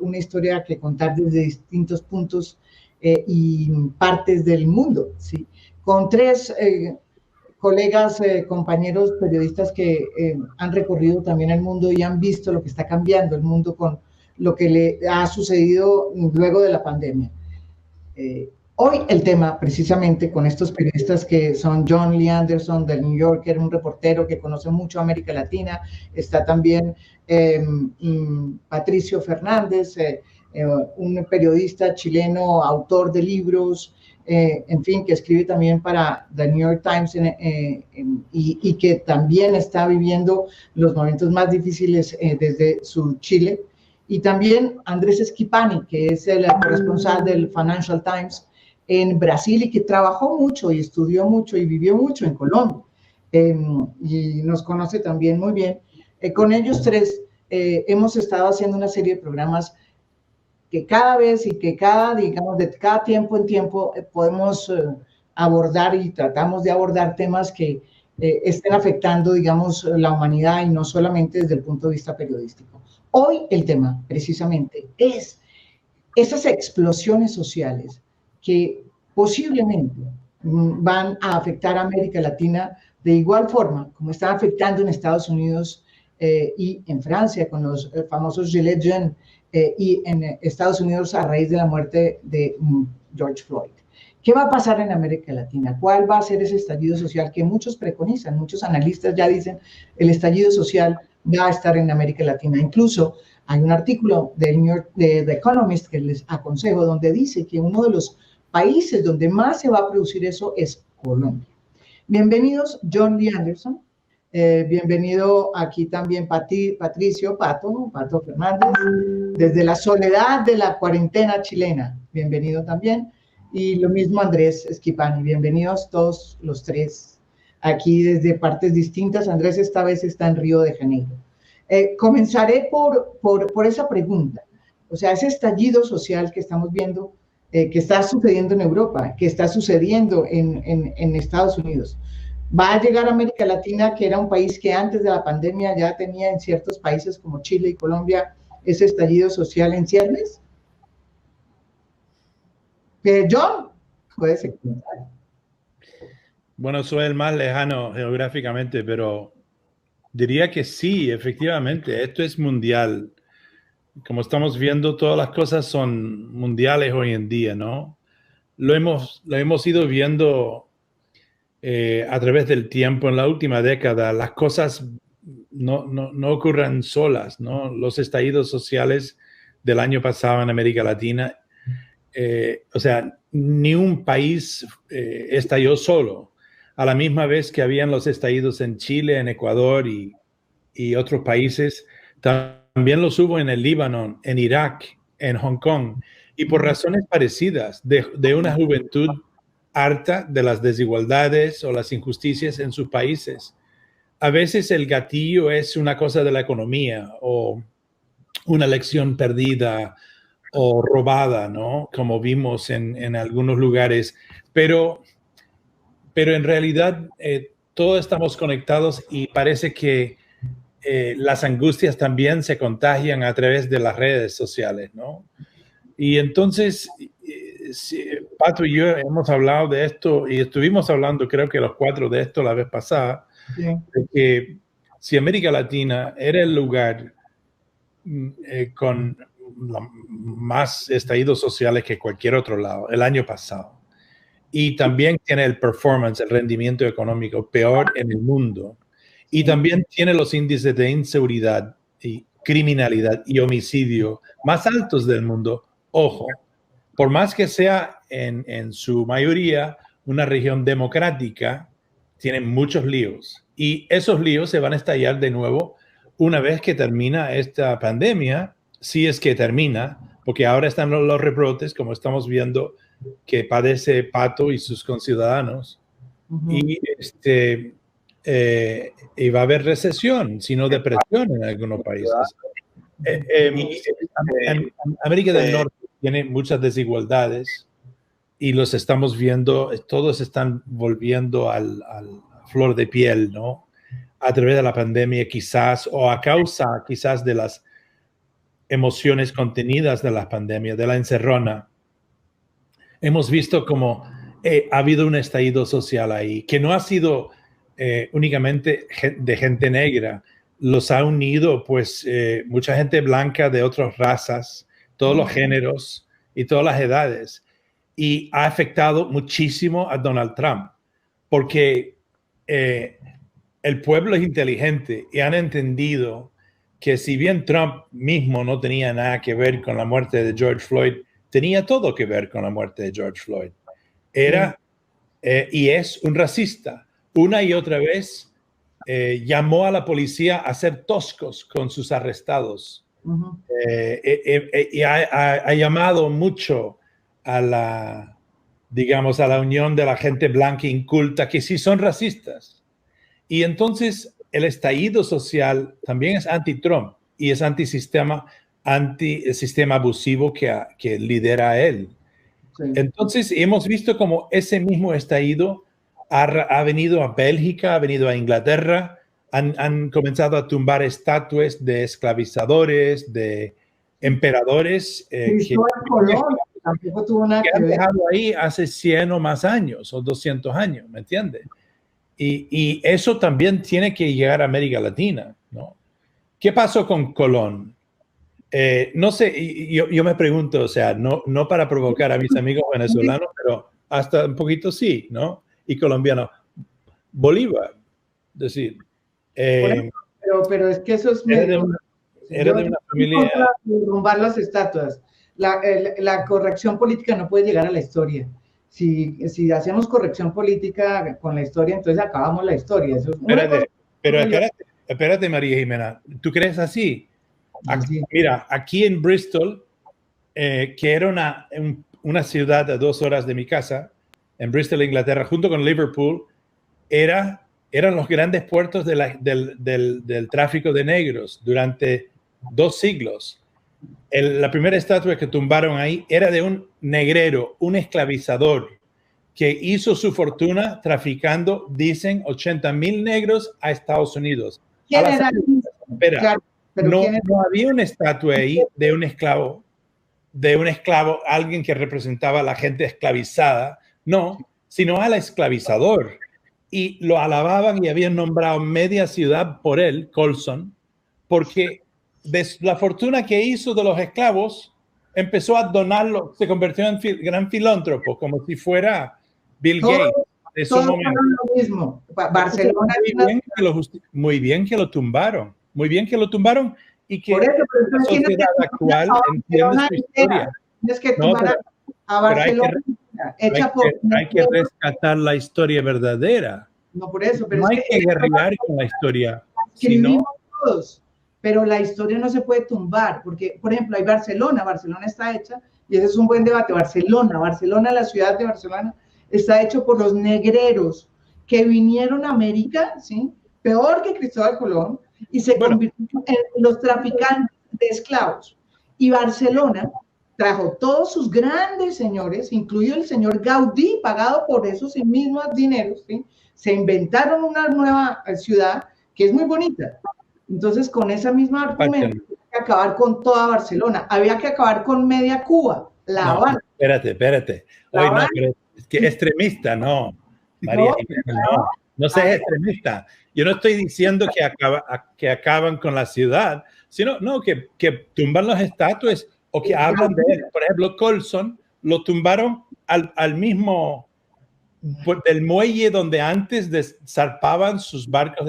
una historia que contar desde distintos puntos y partes del mundo, ¿sí? Con tres colegas, compañeros periodistas que han recorrido también el mundo y han visto lo que está cambiando el mundo con lo que le ha sucedido luego de la pandemia. Hoy el tema, precisamente, con estos periodistas que son John Lee Anderson del New Yorker, un reportero que conoce mucho América Latina, está también Patricio Fernández, un periodista chileno, autor de libros, en fin, que escribe también para The New York Times y que también está viviendo los momentos más difíciles desde su Chile. Y también Andrés Esquipani, que es el corresponsal del Financial Times en Brasil y que trabajó mucho y estudió mucho y vivió mucho en Colombia. Y nos conoce también muy bien. Con ellos tres hemos estado haciendo una serie de programas que cada vez y que digamos, de cada tiempo en tiempo podemos abordar y tratamos de abordar temas que estén afectando, digamos, la humanidad y no solamente desde el punto de vista periodístico. Hoy el tema, precisamente, es esas explosiones sociales que posiblemente van a afectar a América Latina de igual forma como están afectando en Estados Unidos y en Francia con los famosos Gilets Jaunes y en Estados Unidos a raíz de la muerte de George Floyd. ¿Qué va a pasar en América Latina? ¿Cuál va a ser ese estallido social que muchos preconizan? Muchos analistas ya dicen el estallido social va a estar en América Latina. Incluso hay un artículo de The Economist que les aconsejo donde dice que uno de los países donde más se va a producir eso es Colombia. Bienvenidos, John Lee Anderson. Bienvenido aquí también Patricio Pato Fernández, desde la soledad de la cuarentena chilena. Bienvenido también. Y lo mismo Andrés Esquipani. Bienvenidos todos los tres aquí desde partes distintas. Andrés esta vez está en Río de Janeiro. Comenzaré por esa pregunta. O sea, ese estallido social que estamos viendo, que está sucediendo en Europa, que está sucediendo en Estados Unidos. ¿Va a llegar a América Latina, que era un país que antes de la pandemia ya tenía en ciertos países como Chile y Colombia ese estallido social en ciernes? John, puede ser. Bueno, soy el más lejano geográficamente, pero diría que sí, efectivamente, esto es mundial. Como estamos viendo, todas las cosas son mundiales hoy en día, ¿no? Lo hemos ido viendo a través del tiempo. En la última década, las cosas no ocurren solas, ¿no? Los estallidos sociales del año pasado en América Latina, o sea, ni un país estalló solo. A la misma vez que habían los estallidos en Chile, en Ecuador y otros países, también los hubo en el Líbano, en Irak, en Hong Kong, y por razones parecidas, de una juventud harta de las desigualdades o las injusticias en sus países. A veces el gatillo es una cosa de la economía o una lección perdida o robada, ¿no? Como vimos en algunos lugares, pero en realidad todos estamos conectados y parece que las angustias también se contagian a través de las redes sociales, ¿no? Y entonces, Pato y yo hemos hablado de esto y estuvimos hablando, creo que los cuatro, de esto la vez pasada, sí, de que si América Latina era el lugar con más estallidos sociales que cualquier otro lado el año pasado, y también tiene el performance, el rendimiento económico peor en el mundo, y también tiene los índices de inseguridad y criminalidad y homicidio más altos del mundo. Ojo, por más que sea en su mayoría una región democrática, tiene muchos líos, y esos líos se van a estallar de nuevo una vez que termina esta pandemia, si es que termina, porque ahora están los rebrotes, como estamos viendo, que padece Pato y sus conciudadanos. Y va a haber recesión, sino depresión en algunos países. América del Norte tiene muchas desigualdades y los estamos viendo, todos están volviendo al flor de piel, ¿no? A través de la pandemia quizás, o a causa quizás de las emociones contenidas de la pandemia, de la encerrona. Hemos visto cómo ha habido un estallido social ahí, que no ha sido únicamente de gente negra, los ha unido pues mucha gente blanca de otras razas, todos los géneros y todas las edades, y ha afectado muchísimo a Donald Trump, porque el pueblo es inteligente y han entendido que si bien Trump mismo no tenía nada que ver con la muerte de George Floyd, tenía todo que ver con la muerte de George Floyd. Era y es un racista. Una y otra vez llamó a la policía a ser toscos con sus arrestados. Y ha llamado mucho a la, digamos, a la unión de la gente blanca inculta, que sí son racistas. Y entonces el estallido social también es anti-Trump y es anti-sistema abusivo que lidera a él. Sí. Entonces hemos visto como ese mismo estallido ha venido a Bélgica, ha venido a Inglaterra, han comenzado a tumbar estatuas de esclavizadores, de emperadores que han dejado ahí hace 100 o más años o 200 años, ¿me entiendes? Y eso también tiene que llegar a América Latina, ¿no? ¿Qué pasó con Colón? No sé, yo me pregunto, o sea, no para provocar a mis amigos venezolanos, pero hasta un poquito sí, ¿no? Y colombianos. Bolívar, es decir. Pero es que eso es... Era de una familia... Derrumbar las estatuas. La corrección política no puede llegar a la historia. Si hacemos corrección política con la historia, entonces acabamos la historia. Eso es espérate, María Jimena, ¿tú crees así? Aquí, mira, aquí en Bristol, que era una ciudad a 2 horas de mi casa, en Bristol, Inglaterra, junto con Liverpool, eran los grandes puertos del tráfico de negros durante 2 siglos. La primera estatua que tumbaron ahí era de un negrero, un esclavizador, que hizo su fortuna traficando, dicen, 80,000 negros a Estados Unidos. ¿Quién era? Espera, claro, no había una estatua ahí de un esclavo, alguien que representaba a la gente esclavizada, no, sino al esclavizador. Y lo alababan y habían nombrado media ciudad por él, Colson, porque de la fortuna que hizo de los esclavos, empezó a donarlo, se convirtió en gran filántropo, como si fuera Bill Gates. De su momento. Lo mismo. Barcelona muy bien que lo tumbaron, y que la sociedad actual entiende su historia. Tienes que tumbar a Barcelona. Hay que rescatar la historia verdadera. No, por eso. Pero no hay que guerrear con la historia. Escribimos todos, pero la historia no se puede tumbar, porque, por ejemplo, hay Barcelona está hecha, y ese es un buen debate. Barcelona, la ciudad de Barcelona, está hecho por los negreros que vinieron a América, ¿sí? Peor que Cristóbal Colón, y se convirtieron en los traficantes de esclavos. Y Barcelona trajo todos sus grandes señores, incluido el señor Gaudí, pagado por esos mismos dineros, ¿sí? Se inventaron una nueva ciudad que es muy bonita. Entonces, con esa misma argumento, había que acabar con toda Barcelona. Había que acabar con media Cuba, La Habana. Espérate. Hoy no, pero es que extremista, no. María, no seas extremista. Yo no estoy diciendo que acaban con la ciudad, sino que tumban las estatuas o que hablan de él. Por ejemplo, Colson lo tumbaron al mismo del muelle donde antes zarpaban sus barcos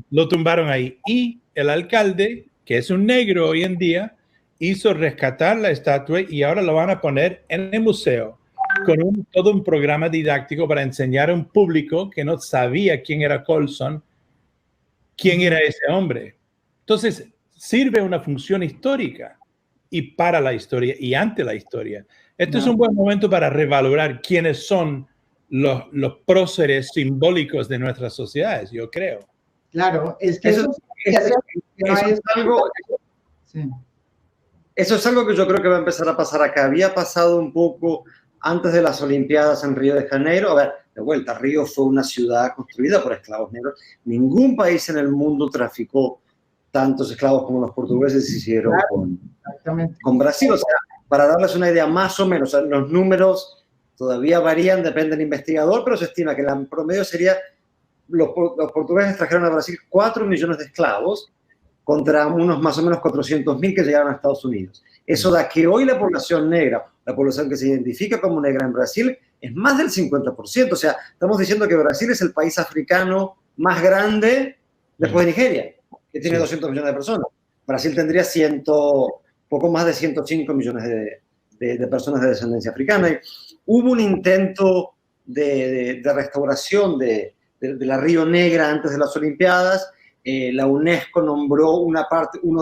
lo tumbaron ahí. Y el alcalde, que es un negro hoy en día, hizo rescatar la estatua y ahora lo van a poner en el museo con todo un programa didáctico para enseñar a un público que no sabía quién era Colson, quién era ese hombre. Entonces, sirve una función histórica y para la historia y ante la historia. Esto es un buen momento para revalorar quiénes son los próceres simbólicos de nuestras sociedades, yo creo. Claro, es que eso es algo que yo creo que va a empezar a pasar acá. Había pasado un poco antes de las Olimpiadas en Río de Janeiro. A ver, De vuelta, Río fue una ciudad construida por esclavos negros. Ningún país en el mundo traficó tantos esclavos como los portugueses hicieron con Brasil. O sea, para darles una idea más o menos, o sea, los números todavía varían, depende del investigador, pero se estima que el promedio sería, los portugueses trajeron a Brasil 4 millones de esclavos contra unos más o menos 400.000 que llegaron a Estados Unidos. Eso da que hoy la población negra, la población que se identifica como negra en Brasil, es más del 50%. O sea, estamos diciendo que Brasil es el país africano más grande después de Nigeria, que tiene 200 millones de personas. Brasil tendría poco más de 105 millones de personas de descendencia africana. Y hubo un intento de restauración de la Río Negra antes de las Olimpiadas. La UNESCO nombró uno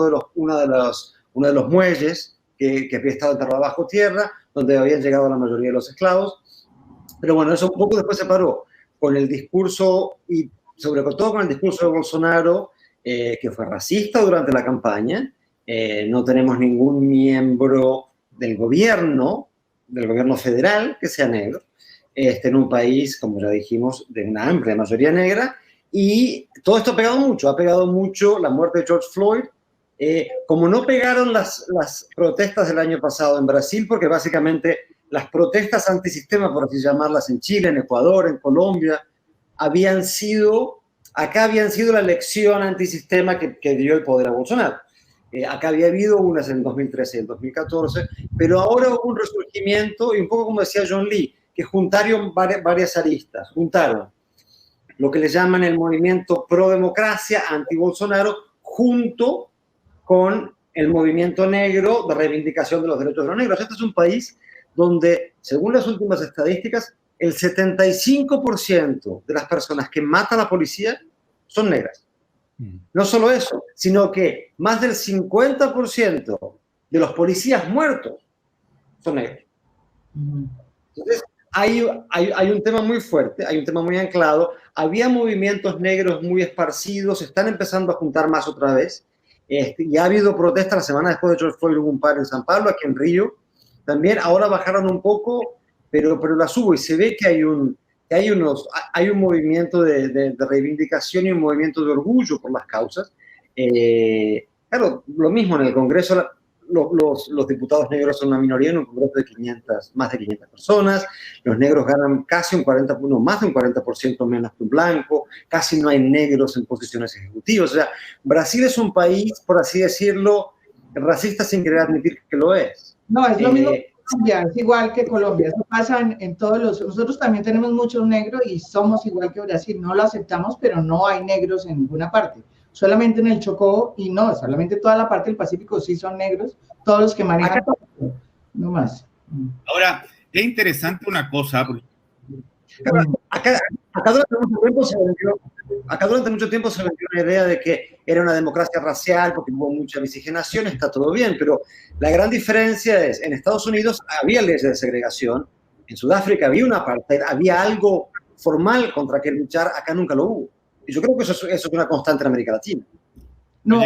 de los muelles que había estado enterrado bajo tierra, donde habían llegado la mayoría de los esclavos. Pero bueno, eso un poco después se paró con el discurso, y sobre todo con el discurso de Bolsonaro, que fue racista durante la campaña. No tenemos ningún miembro del gobierno federal que sea negro, en un país, como ya dijimos, de una amplia mayoría negra. Y todo esto ha pegado mucho la muerte de George Floyd. Como no pegaron las protestas del año pasado en Brasil, porque básicamente las protestas antisistema, por así llamarlas, en Chile, en Ecuador, en Colombia, habían sido la elección antisistema que dio el poder a Bolsonaro. Acá había habido unas en 2013 y en 2014, pero ahora hubo un resurgimiento, y un poco como decía John Lee, que juntaron varias aristas, juntaron lo que le llaman el movimiento pro-democracia, anti-Bolsonaro, junto con el movimiento negro de reivindicación de los derechos de los negros. Este es un país donde, según las últimas estadísticas, el 75% de las personas que mata a la policía son negras. No solo eso, sino que más del 50% de los policías muertos son negros. Entonces, hay un tema muy fuerte, hay un tema muy anclado. Había movimientos negros muy esparcidos, se están empezando a juntar más otra vez. Y ha habido protestas la semana después de George Floyd, hubo un par en San Pablo, aquí en Río. También ahora bajaron un poco, pero las hubo, y se ve que hay un movimiento de reivindicación y un movimiento de orgullo por las causas. Claro, lo mismo en el Congreso. Los diputados negros son una minoría en un congreso de más de 500 personas. Los negros ganan más de un 40% menos que un blanco. Casi no hay negros en posiciones ejecutivas. O sea, Brasil es un país, por así decirlo, racista sin querer admitir que lo es. No, es lo mismo que Colombia, es igual que Colombia. Eso pasa en todos Nosotros también tenemos muchos negros y somos igual que Brasil. No lo aceptamos, pero no hay negros en ninguna parte. Solamente en el Chocó, y no, solamente toda la parte del Pacífico sí son negros, todos los que manejan, no más. Ahora, es interesante una cosa. Acá durante mucho tiempo se vendió la idea de que era una democracia racial porque hubo mucha miscigenación, está todo bien, pero la gran diferencia es, en Estados Unidos había leyes de segregación, en Sudáfrica había una apartheid, había algo formal contra que luchar, acá nunca lo hubo. Y yo creo que eso es una constante en América Latina. No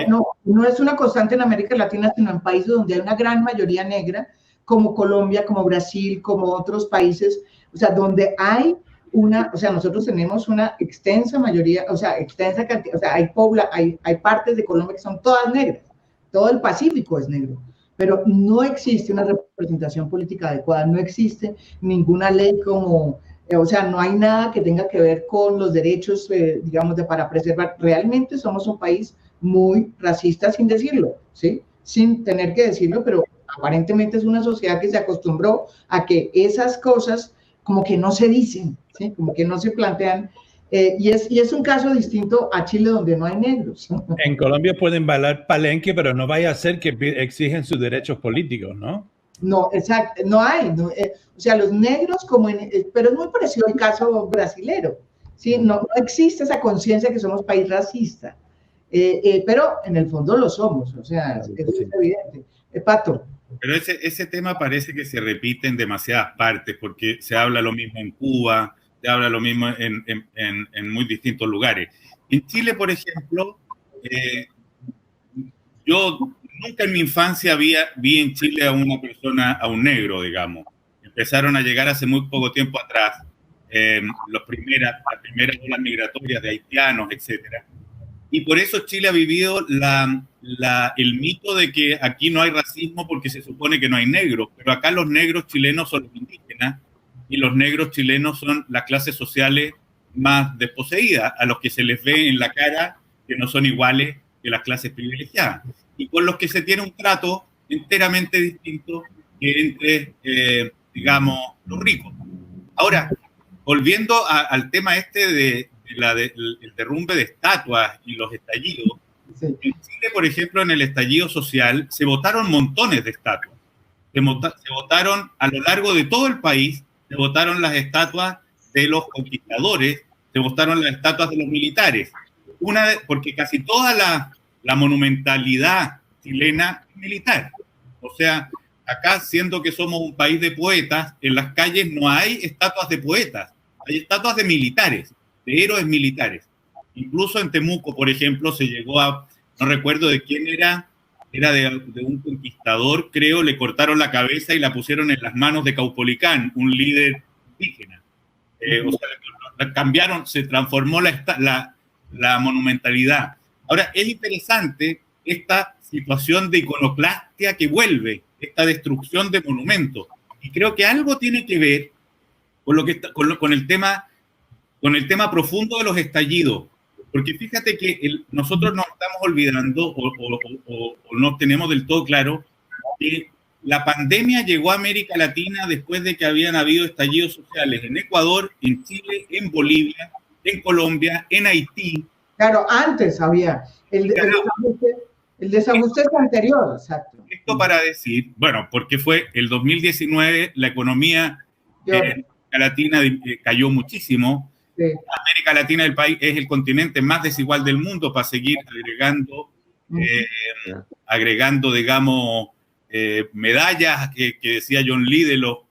es una constante en América Latina, sino en países donde hay una gran mayoría negra, como Colombia, como Brasil, como otros países, o sea, donde hay nosotros tenemos una extensa mayoría, extensa cantidad, hay partes de Colombia que son todas negras, todo el Pacífico es negro, pero no existe una representación política adecuada, no existe ninguna ley no hay nada que tenga que ver con los derechos, para preservar. Realmente somos un país muy racista sin decirlo, ¿sí? Sin tener que decirlo, pero aparentemente es una sociedad que se acostumbró a que esas cosas como que no se dicen, ¿sí? Como que no se plantean. Y es un caso distinto a Chile, donde no hay negros. En Colombia pueden bailar palenque, pero no vaya a ser que exigen sus derechos políticos, ¿no? No, exacto, no hay. Los negros, pero es muy parecido al caso brasilero, ¿sí? No existe esa conciencia que somos país racista, pero en el fondo lo somos, eso es evidente. Pato. Pero ese tema parece que se repite en demasiadas partes, porque se habla lo mismo en Cuba, se habla lo mismo en muy distintos lugares. En Chile, por ejemplo, yo nunca en mi infancia vi en Chile a un negro, digamos. Empezaron a llegar hace muy poco tiempo atrás. las primeras olas migratorias de haitianos, etcétera. Y por eso Chile ha vivido el mito de que aquí no hay racismo porque se supone que no hay negros, pero acá los negros chilenos son los indígenas y los negros chilenos son las clases sociales más desposeídas, a los que se les ve en la cara que no son iguales que las clases privilegiadas, y con los que se tiene un trato enteramente distinto que entre, digamos, los ricos. Ahora, volviendo al tema este del derrumbe de estatuas y los estallidos, sí. En Chile, por ejemplo, en el estallido social, se votaron montones de estatuas. Se votaron a lo largo de todo el país, se votaron las estatuas de los conquistadores, se votaron las estatuas de los militares. Porque casi toda la monumentalidad chilena es militar. O sea, acá, siendo que somos un país de poetas, en las calles no hay estatuas de poetas, hay estatuas de militares, de héroes militares. Incluso en Temuco, por ejemplo, se llegó no recuerdo de quién era de un conquistador, creo, le cortaron la cabeza y la pusieron en las manos de Caupolicán, un líder indígena. O sea, la cambiaron, se transformó la monumentalidad. Ahora, es interesante esta situación de iconoclastia que vuelve, esta destrucción de monumentos. Y creo que algo tiene que ver con el tema profundo de los estallidos. Porque fíjate que nosotros nos estamos olvidando o no tenemos del todo claro que la pandemia llegó a América Latina después de que habían habido estallidos sociales en Ecuador, en Chile, en Bolivia, en Colombia, en Haití. Claro, antes había. El desajuste es anterior, exacto. Esto para decir, bueno, porque fue el 2019, la economía en América Latina cayó muchísimo. Sí. América Latina es el continente más desigual del mundo, para seguir agregando, digamos, medallas que decía John Lee de los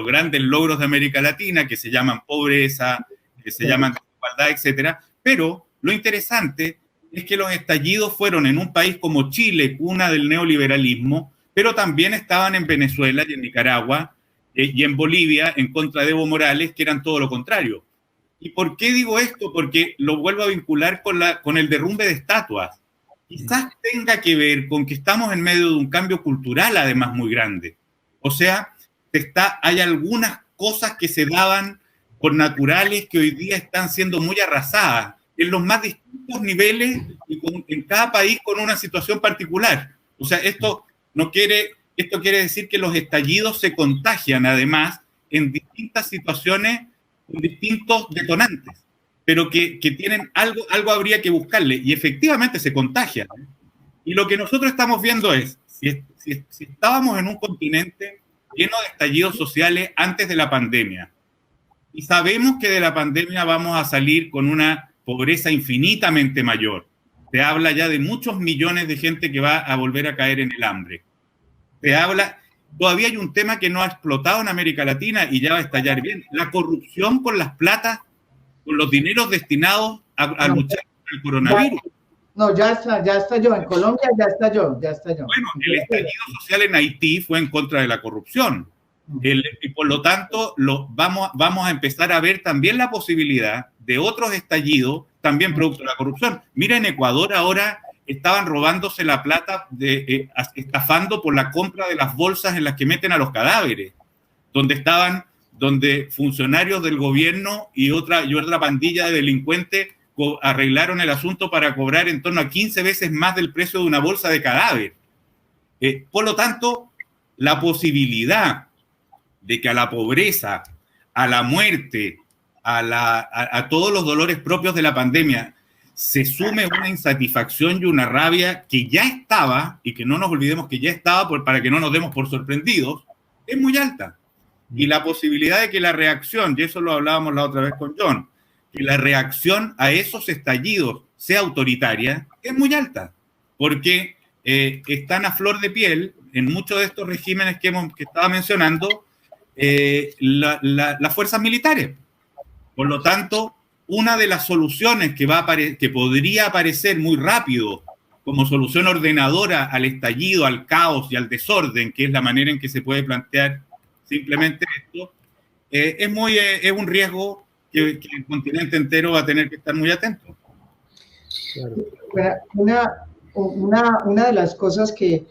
grandes logros de América Latina, que se llaman pobreza, que se llaman desigualdad, etcétera. Pero lo interesante es que los estallidos fueron en un país como Chile, cuna del neoliberalismo, pero también estaban en Venezuela y en Nicaragua y en Bolivia en contra de Evo Morales, que eran todo lo contrario. ¿Y por qué digo esto? Porque lo vuelvo a vincular con el derrumbe de estatuas. Quizás tenga que ver con que estamos en medio de un cambio cultural, además, muy grande. O sea, hay algunas cosas que se daban por naturales que hoy día están siendo muy arrasadas en los más distintos niveles y en cada país con una situación particular. O sea, esto quiere decir que los estallidos se contagian, además, en distintas situaciones con distintos detonantes, pero que tienen algo habría que buscarle, y efectivamente se contagian. Y lo que nosotros estamos viendo es, si estábamos en un continente lleno de estallidos sociales antes de la pandemia, y sabemos que de la pandemia vamos a salir con una pobreza infinitamente mayor, se habla ya de muchos millones de gente que va a volver a caer en el hambre, todavía hay un tema que no ha explotado en América Latina y ya va a estallar bien: la corrupción con las platas, con los dineros destinados a luchar contra el coronavirus. Ya estalló. En Colombia ya estalló. Bueno, el estallido social en Haití fue en contra de la corrupción. Y por lo tanto, vamos a empezar a ver también la posibilidad de otros estallidos, también producto de la corrupción. Mira, en Ecuador ahora estaban robándose la plata, estafando por la compra de las bolsas en las que meten a los cadáveres, donde funcionarios del gobierno y otra pandilla de delincuentes arreglaron el asunto para cobrar en torno a 15 veces más del precio de una bolsa de cadáver. Por lo tanto, la posibilidad de que a la pobreza, a la muerte, a todos los dolores propios de la pandemia se sume una insatisfacción y una rabia que ya estaba, y que no nos olvidemos que ya estaba, para que no nos demos por sorprendidos, es muy alta. Y la posibilidad de que la reacción, y eso lo hablábamos la otra vez con John, que la reacción a esos estallidos sea autoritaria, es muy alta, porque están a flor de piel en muchos de estos regímenes que estaba mencionando las fuerzas militares. Por lo tanto, una de las soluciones que podría aparecer muy rápido como solución ordenadora al estallido, al caos y al desorden, que es la manera en que se puede plantear simplemente esto, es un riesgo que el continente entero va a tener que estar muy atento. Una de las cosas que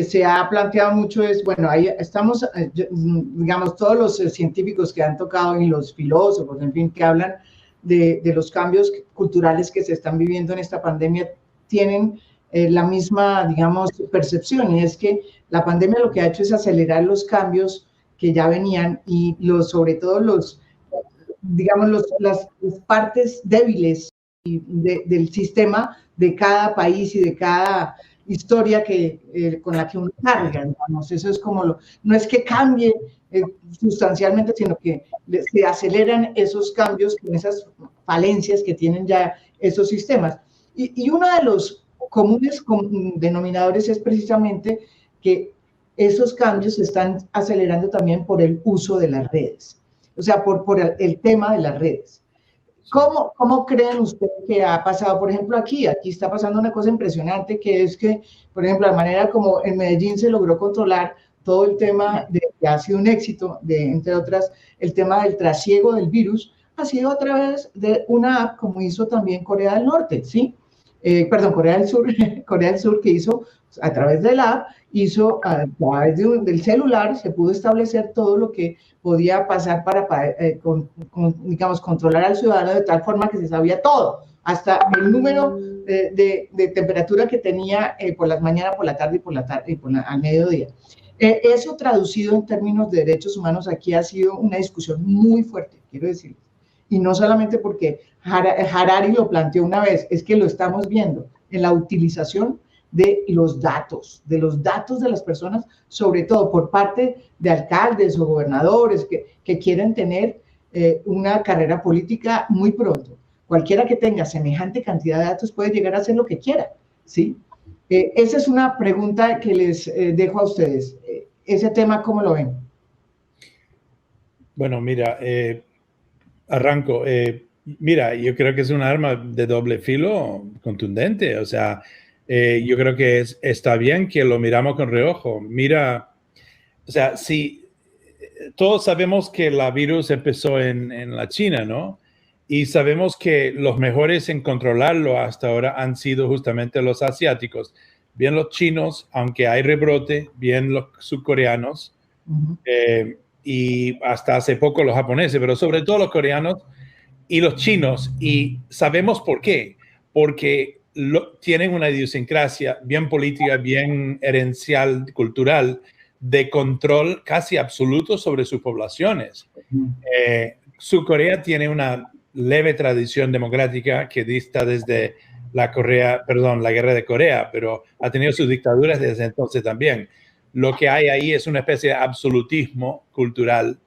se ha planteado mucho es, bueno, ahí estamos, digamos, todos los científicos que han tocado y los filósofos, en fin, que hablan de los cambios culturales que se están viviendo en esta pandemia, tienen la misma, digamos, percepción, y es que la pandemia lo que ha hecho es acelerar los cambios que ya venían y sobre todo digamos, las partes débiles del sistema de cada país y de cada historia con la que uno carga, digamos. Eso es como no es que cambie sustancialmente, sino que se aceleran esos cambios con esas falencias que tienen ya esos sistemas. Y uno de los comunes denominadores es precisamente que esos cambios se están acelerando también por el uso de las redes, o sea, por el tema de las redes. ¿Cómo creen ustedes que ha pasado? Por ejemplo, aquí está pasando una cosa impresionante, que es que, por ejemplo, la manera como en Medellín se logró controlar todo el tema, que ha sido un éxito, entre otras, el tema del trasiego del virus, ha sido a través de una app, como hizo también Corea del Norte, ¿sí? Corea del Sur, que hizo a través de la app, a través del celular, se pudo establecer todo lo que podía pasar para digamos, controlar al ciudadano de tal forma que se sabía todo, hasta el número de temperatura que tenía por las mañanas, por la tarde y al mediodía. Eso traducido en términos de derechos humanos aquí ha sido una discusión muy fuerte, quiero decirles. Y no solamente porque Harari lo planteó una vez, es que lo estamos viendo en la utilización de los datos de las personas, sobre todo por parte de alcaldes o gobernadores que quieren tener una carrera política muy pronto. Cualquiera que tenga semejante cantidad de datos puede llegar a hacer lo que quiera, ¿sí? Esa es una pregunta que les dejo a ustedes. Ese tema, ¿cómo lo ven? Bueno, mira, arranco. Mira, yo creo que es un arma de doble filo contundente. O sea, yo creo que está bien que lo miramos con reojo. Mira, o sea, si todos sabemos que el virus empezó en la China, ¿no? Y sabemos que los mejores en controlarlo hasta ahora han sido justamente los asiáticos. Bien los chinos, aunque hay rebrote, bien los surcoreanos, y hasta hace poco los japoneses, pero sobre todo los coreanos y los chinos. Y sabemos por qué. Porque tienen una idiosincrasia bien política, bien herencial, cultural, de control casi absoluto sobre sus poblaciones. Surcorea tiene una leve tradición democrática que dista desde la guerra de Corea, pero ha tenido sus dictaduras desde entonces también. Lo que hay ahí es una especie de absolutismo cultural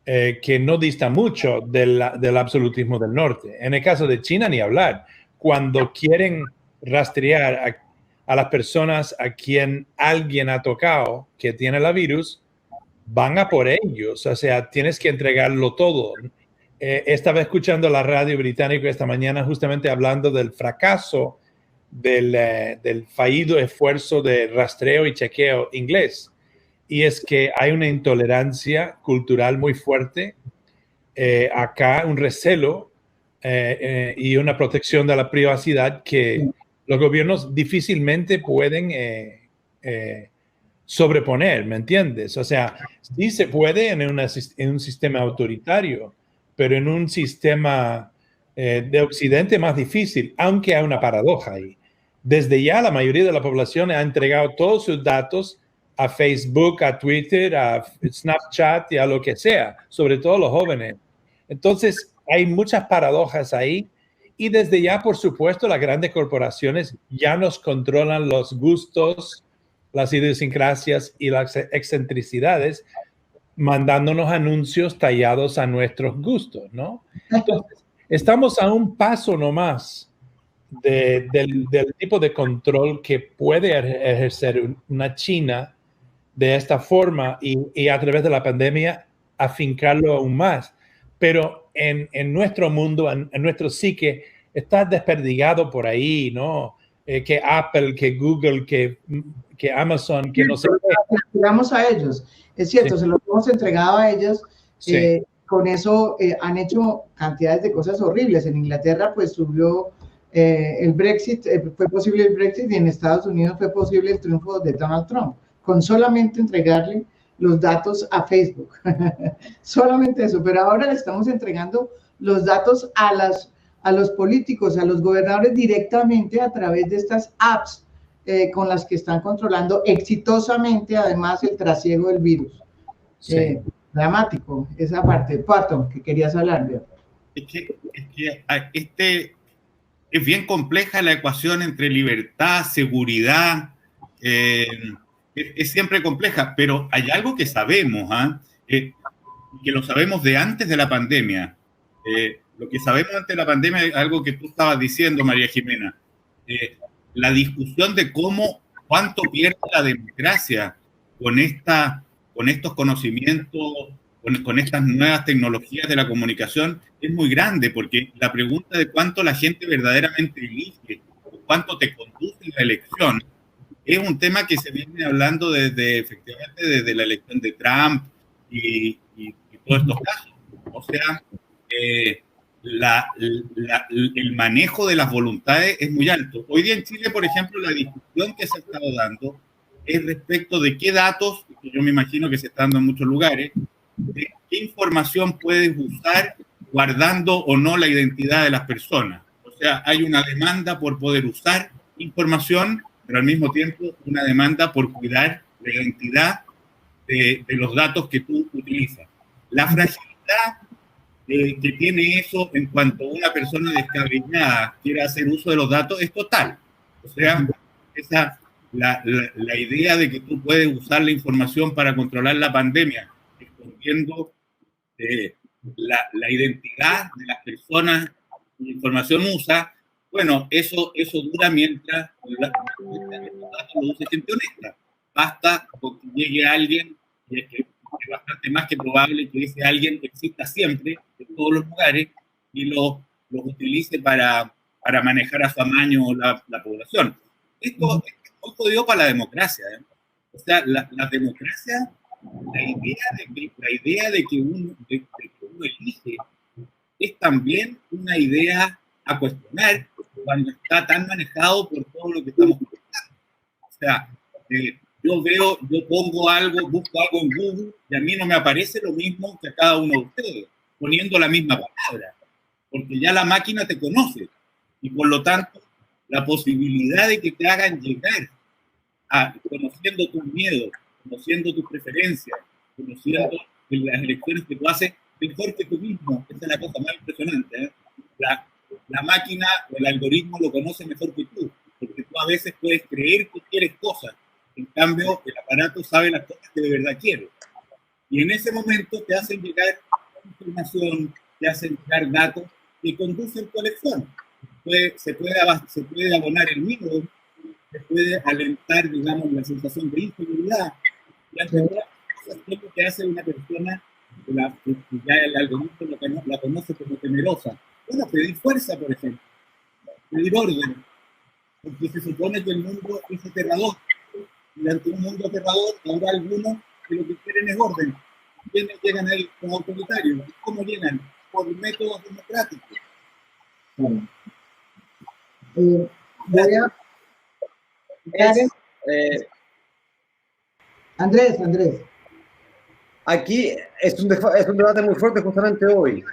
que no dista mucho del absolutismo del norte. En el caso de China, ni hablar. Cuando quieren rastrear a las personas a quien alguien ha tocado que tiene el virus, van a por ellos. O sea, tienes que entregarlo todo. Estaba escuchando la radio británica esta mañana justamente hablando del fracaso del fallido esfuerzo de rastreo y chequeo inglés. Y es que hay una intolerancia cultural muy fuerte. Acá un recelo y una protección de la privacidad que los gobiernos difícilmente pueden sobreponer, ¿me entiendes? O sea, sí se puede en un sistema autoritario, pero en un sistema de Occidente más difícil, aunque hay una paradoja ahí. Desde ya la mayoría de la población ha entregado todos sus datos a Facebook, a Twitter, a Snapchat y a lo que sea, sobre todo los jóvenes. Entonces, hay muchas paradojas ahí y desde ya, por supuesto, las grandes corporaciones ya nos controlan los gustos, las idiosincrasias y las excentricidades, mandándonos anuncios tallados a nuestros gustos, ¿no? Entonces, estamos a un paso nomás del tipo de control que puede ejercer una China de esta forma y a través de la pandemia afincarlo aún más. Pero en nuestro mundo, en nuestro psique, está desperdigado por ahí, ¿no? Que Apple, que Google, que Amazon, que no sé qué. Entregamos a ellos, es cierto, sí. Se los hemos entregado a ellos. Sí. con eso han hecho cantidades de cosas horribles. En Inglaterra pues subió el Brexit, fue posible el Brexit, y en Estados Unidos fue posible el triunfo de Donald Trump, con solamente entregarle los datos a Facebook. Solamente eso, pero ahora le estamos entregando los datos a los políticos, a los gobernadores directamente a través de estas apps con las que están controlando exitosamente además el trasiego del virus. Sí. Dramático esa parte. Pato, que querías hablar de. Es bien compleja la ecuación entre libertad, seguridad, es siempre compleja, pero hay algo que sabemos, que lo sabemos de antes de la pandemia. Lo que sabemos antes de la pandemia es algo que tú estabas diciendo, María Jimena. La discusión de cuánto pierde la democracia con estos conocimientos, con estas nuevas tecnologías de la comunicación es muy grande, porque la pregunta de cuánto la gente verdaderamente elige, cuánto te conduce la elección, es un tema que se viene hablando efectivamente desde la elección de Trump y todos estos casos. O sea, el manejo de las voluntades es muy alto. Hoy día en Chile, por ejemplo, la discusión que se ha estado dando es respecto de qué datos, que yo me imagino que se están dando en muchos lugares, de qué información puedes usar guardando o no la identidad de las personas. O sea, hay una demanda por poder usar información, pero al mismo tiempo una demanda por cuidar la identidad de los datos que tú utilizas. La fragilidad que tiene eso en cuanto una persona descabellada quiera hacer uso de los datos es total. O sea, la idea de que tú puedes usar la información para controlar la pandemia, escondiendo la identidad de las personas que la información usa, bueno, eso dura mientras los datos lo use gente honesta. Basta con que llegue alguien, y es bastante más que probable que ese alguien exista siempre, en todos los lugares, y los utilice para manejar a su amaño la población. Esto es muy jodido para la democracia. O sea, la democracia, la idea de que uno elige es también una idea a cuestionar cuando está tan manejado por todo lo que estamos comentando. O sea, yo pongo algo, busco algo en Google y a mí no me aparece lo mismo que a cada uno de ustedes, poniendo la misma palabra, porque ya la máquina te conoce y por lo tanto la posibilidad de que te hagan llegar conociendo tus miedos, conociendo tus preferencias, conociendo las elecciones que tú haces mejor que tú mismo. Esa es la cosa más impresionante. La máquina o el algoritmo lo conoce mejor que tú, porque tú a veces puedes creer que quieres cosas, en cambio el aparato sabe las cosas que de verdad quieres. Y en ese momento te hacen llegar información, te hacen llegar datos que conducen tu elección. Se puede abonar el miedo, se puede alentar, digamos, la sensación de inseguridad. Y entre otras cosas, es lo que hace una persona que ya el algoritmo la conoce como temerosa. Bueno, pedir fuerza, por ejemplo, pedir orden, porque se supone que el mundo es aterrador. Y ante un mundo aterrador, habrá algunos que lo que quieren es orden. ¿Quiénes llegan ahí como autoritarios? ¿Cómo llegan? Por métodos democráticos. Bueno. Andrés. Aquí es un debate muy fuerte justamente hoy.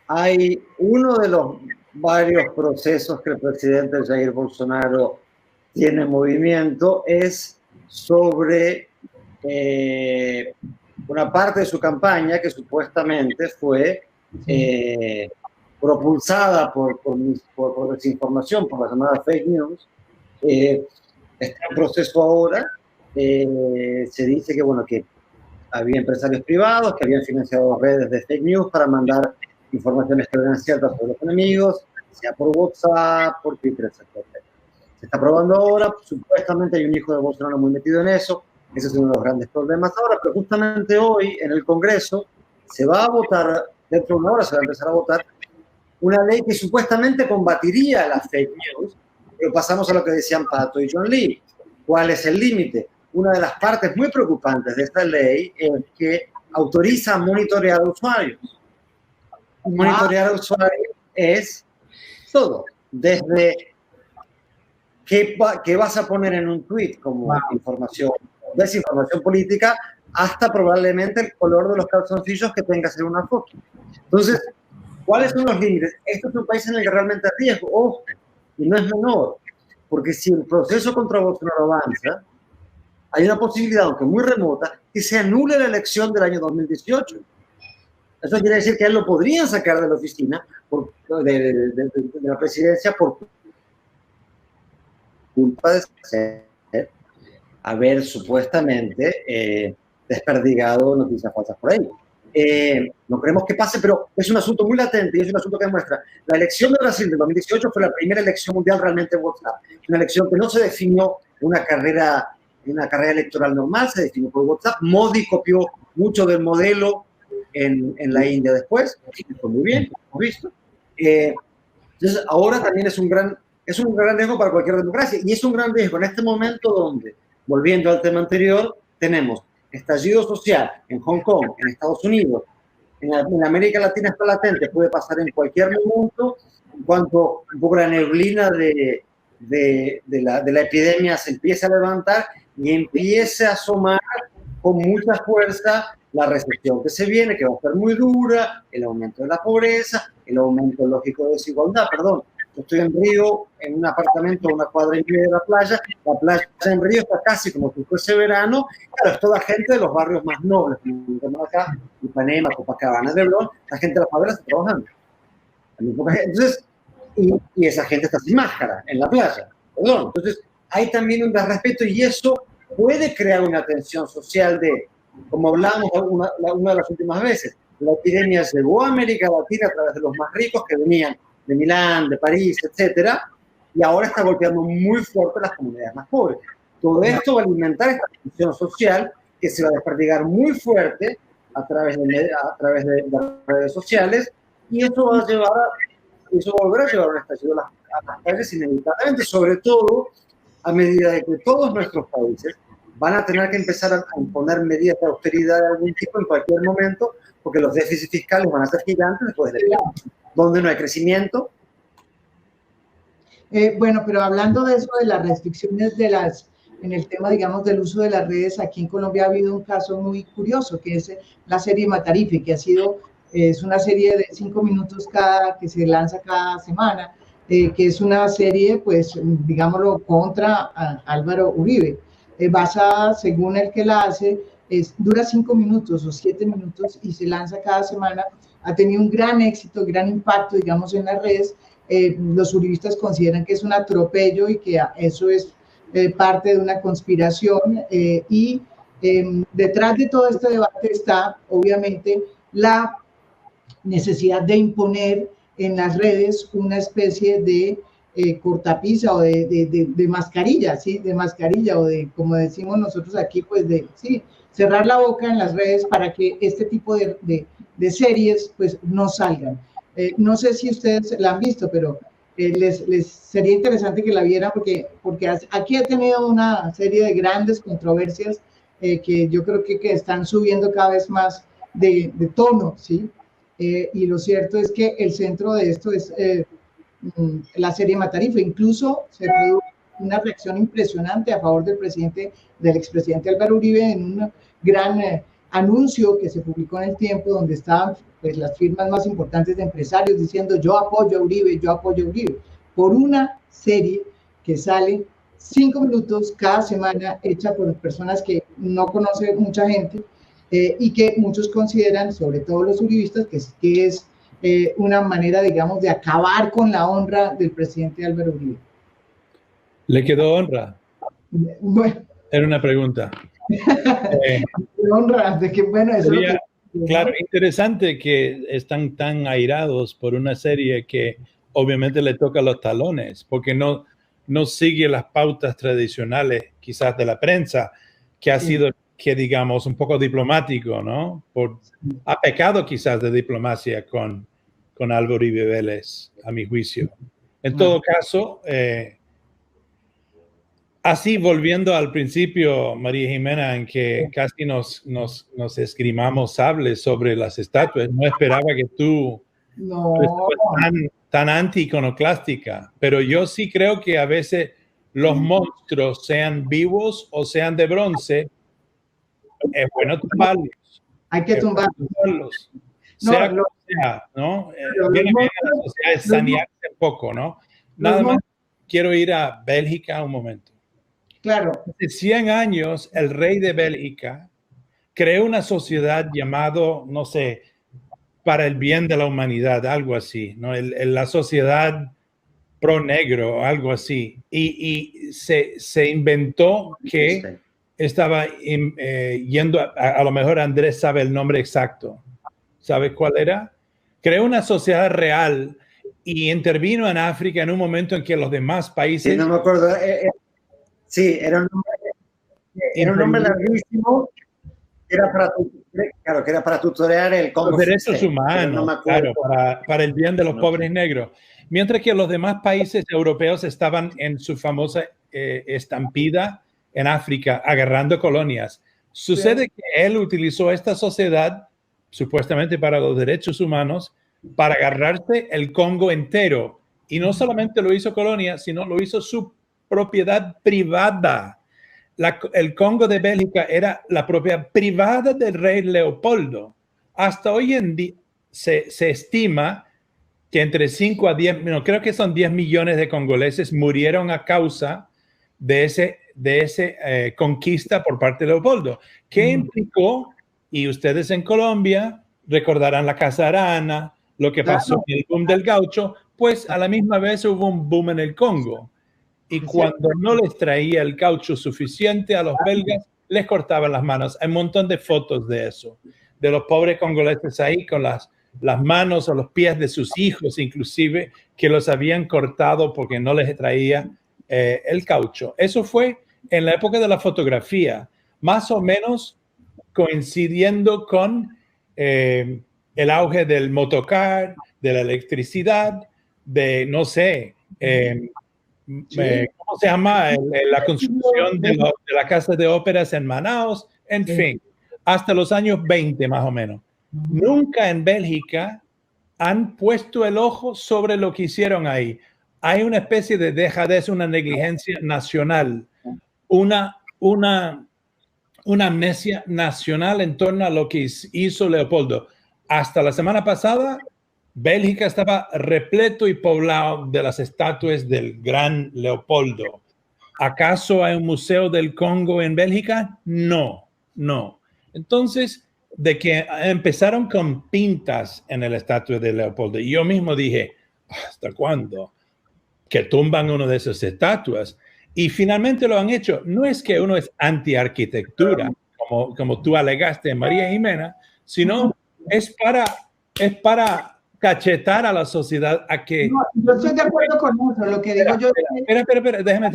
Hay uno de los varios procesos que el presidente Jair Bolsonaro tiene en movimiento, es sobre una parte de su campaña que supuestamente fue propulsada por desinformación, por las llamadas fake news. Está en proceso ahora. Se dice que, bueno, que había empresarios privados que habían financiado redes de fake news para mandar informaciones que eran ciertas sobre los enemigos, sea por WhatsApp, por Twitter, etc. Se está probando ahora, supuestamente hay un hijo de Bolsonaro muy metido en eso, ese es uno de los grandes problemas ahora, pero justamente hoy en el Congreso se va a votar, dentro de una hora se va a empezar a votar, una ley que supuestamente combatiría las fake news, pero pasamos a lo que decían Pato y John Lee. ¿Cuál es el límite? Una de las partes muy preocupantes de esta ley es que autoriza monitorear a usuarios. monitorear al usuario es todo, desde qué vas a poner en un tweet como información, desinformación política, hasta probablemente el color de los calzoncillos que tengas en una foto. Entonces, ¿cuáles son los límites? Esto es un país en el que realmente hay riesgo, ojo, y no es menor, porque si el proceso contra Bolsonaro avanza, hay una posibilidad, aunque muy remota, que se anule la elección del año 2018. Eso quiere decir que a él lo podrían sacar de la oficina, de la presidencia, por culpa de haber supuestamente desperdigado noticias falsas por ahí. No queremos que pase, pero es un asunto muy latente y es un asunto que demuestra. La elección de Brasil del 2018 fue la primera elección mundial realmente en WhatsApp. Una elección que no se definió una carrera electoral normal, se definió por WhatsApp. Modi copió mucho del modelo en la India después, así que fue muy bien, lo hemos visto. Entonces, ahora también es un gran riesgo para cualquier democracia, y es un gran riesgo en este momento donde, volviendo al tema anterior, tenemos estallido social en Hong Kong, en Estados Unidos, en América Latina está latente, puede pasar en cualquier momento, en cuanto un poco la neblina de la epidemia se empieza a levantar y empiece a asomar con mucha fuerza la recesión que se viene, que va a ser muy dura, el aumento de la pobreza, el aumento lógico de desigualdad, perdón. Yo estoy en Río, en un apartamento a una cuadra y media de la playa en Río está casi como si fuese verano, claro, es toda gente de los barrios más nobles, como acá, Ipanema, Copacabana, Leblon, la gente de las favelas está trabajando. Entonces, y esa gente está sin máscara en la playa, perdón. Entonces, hay también un desrespeto y eso puede crear una tensión social de, como hablábamos una de las últimas veces, la epidemia llegó a América Latina a través de los más ricos que venían de Milán, de París, etcétera, y ahora está golpeando muy fuerte a las comunidades más pobres. Todo esto va a alimentar esta tensión social que se va a desperdigar muy fuerte a través de las redes sociales, y eso va a volver a llevar un estallido a las calles inevitablemente, sobre todo a medida de que todos nuestros países van a tener que empezar a imponer medidas de austeridad de algún tipo en cualquier momento, porque los déficits fiscales van a ser gigantes después del verano, donde no hay crecimiento. Bueno, pero hablando de eso, de las restricciones en el tema, digamos, del uso de las redes, aquí en Colombia ha habido un caso muy curioso, que es la serie Matarife, que es una serie de 5 minutos que se lanza cada semana, que es una serie, pues, digámoslo, contra Álvaro Uribe, basada, según el que la hace, dura 5 minutos o 7 minutos y se lanza cada semana. Ha tenido un gran éxito, gran impacto, digamos, en las redes. Los uribistas consideran que es un atropello y que eso es parte de una conspiración y detrás de todo este debate está, obviamente, la necesidad de imponer en las redes una especie de cortapisa o de mascarilla, ¿sí? De mascarilla o de, como decimos nosotros aquí, pues sí, cerrar la boca en las redes para que este tipo de series pues no salgan. No sé si ustedes la han visto, pero les sería interesante que la vieran porque aquí ha tenido una serie de grandes controversias que yo creo que están subiendo cada vez más de tono, ¿sí? Y lo cierto es que el centro de esto es la serie Matarife. Incluso se produjo una reacción impresionante a favor del expresidente Álvaro Uribe en un gran anuncio que se publicó en El Tiempo, donde estaban pues, las firmas más importantes de empresarios diciendo yo apoyo a Uribe, por una serie que sale 5 minutos cada semana, hecha por personas que no conoce mucha gente y que muchos consideran, sobre todo los uribistas, que es una manera, digamos, de acabar con la honra del presidente Álvaro Uribe. ¿Le quedó honra? Bueno. Era una pregunta. Honra, de que, bueno, eso sería, claro, interesante que están tan airados por una serie que obviamente le toca los talones, porque no sigue las pautas tradicionales, quizás de la prensa, que ha sido, que digamos, un poco diplomático, ¿no? Ha pecado quizás de diplomacia con Álvaro Uribe Vélez, a mi juicio. En todo caso, así volviendo al principio, María Jimena, en que casi nos esgrimamos sables sobre las estatuas, no esperaba que tú No. Tan anti-iconoclástica, pero yo sí creo que a veces los monstruos, sean vivos o sean de bronce, es bueno tumbarlos. Hay que tumbarlos. Sea como sea, ¿no? Viene bien a la sociedad de sanearse un poco, ¿no? Nada más quiero ir a Bélgica un momento. Claro. Hace 100 años, el rey de Bélgica creó una sociedad llamado, no sé, para el bien de la humanidad, algo así, ¿no? La sociedad pro negro, algo así. Y se inventó que estaba yendo, a lo mejor Andrés sabe el nombre exacto. ¿Sabe cuál era? Creó una sociedad real y intervino en África en un momento en que los demás países... Sí, no me acuerdo. Sí, era un nombre larguísimo. Claro, que era para tutorear el Congo. Los derechos humanos, no claro, para el bien de los pobres negros. Mientras que los demás países europeos estaban en su famosa estampida en África, agarrando colonias. Sucede que él utilizó esta sociedad, supuestamente para los derechos humanos, para agarrarse el Congo entero. Y no solamente lo hizo colonia, sino lo hizo su propiedad privada. El Congo de Bélgica era la propiedad privada del rey Leopoldo. Hasta hoy en día se estima que entre 5 a 10, no, creo que son 10 millones de congoleses murieron a causa de ese conquista por parte de Leopoldo. ¿Qué implicó? Y ustedes en Colombia recordarán la Casa Arana, lo que pasó en el boom del gaucho, pues a la misma vez hubo un boom en el Congo. Y cuando no les traía el caucho suficiente a los belgas, les cortaban las manos. Hay un montón de fotos de eso, de los pobres congoleses ahí con las manos o los pies de sus hijos, inclusive, que los habían cortado porque no les traía el caucho. Eso fue en la época de la fotografía, más o menos coincidiendo con el auge del motocar, de la electricidad, de, no sé, ¿cómo se llama? La construcción de la casa de óperas en Manaus, en fin, hasta los años 20 más o menos. Nunca en Bélgica han puesto el ojo sobre lo que hicieron ahí. Hay una especie de dejadez, una negligencia nacional, una amnesia nacional en torno a lo que hizo Leopoldo. Hasta la semana pasada, Bélgica estaba repleto y poblado de las estatuas del gran Leopoldo. ¿Acaso hay un museo del Congo en Bélgica? No, no. Entonces, de que empezaron con pintas en el estatua de Leopoldo, y yo mismo dije, ¿hasta cuándo? Que tumban una de esas estatuas. Y finalmente lo han hecho. No es que uno es anti-arquitectura, como tú alegaste, María Jimena, sino es para cachetar a la sociedad a que... No, yo estoy de acuerdo con eso, lo que digo yo... Espera, déjame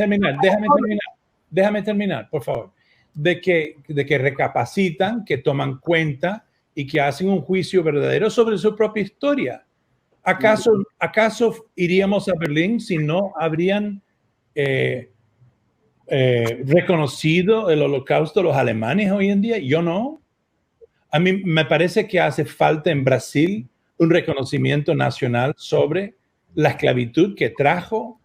terminar, por favor. De que recapacitan, que toman cuenta y que hacen un juicio verdadero sobre su propia historia. ¿Acaso iríamos a Berlín si no habrían reconocido el holocausto los alemanes hoy en día? Yo no. A mí me parece que hace falta en Brasil un reconocimiento nacional sobre la esclavitud que trajo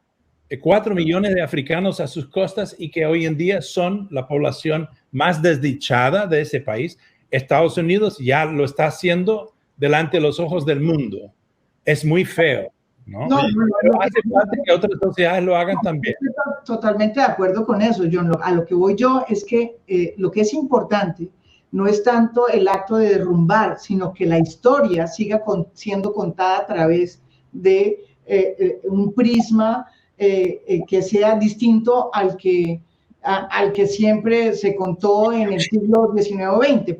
4 millones de africanos a sus costas y que hoy en día son la población más desdichada de ese país. Estados Unidos ya lo está haciendo delante de los ojos del mundo. Es muy feo, ¿no? Pero hace falta que otras sociedades lo hagan también. Estoy totalmente de acuerdo con eso, John. A lo que voy yo es que lo que es importante no es tanto el acto de derrumbar, sino que la historia siga siendo contada a través de un prisma que sea distinto al que siempre se contó en el siglo XIX o XX,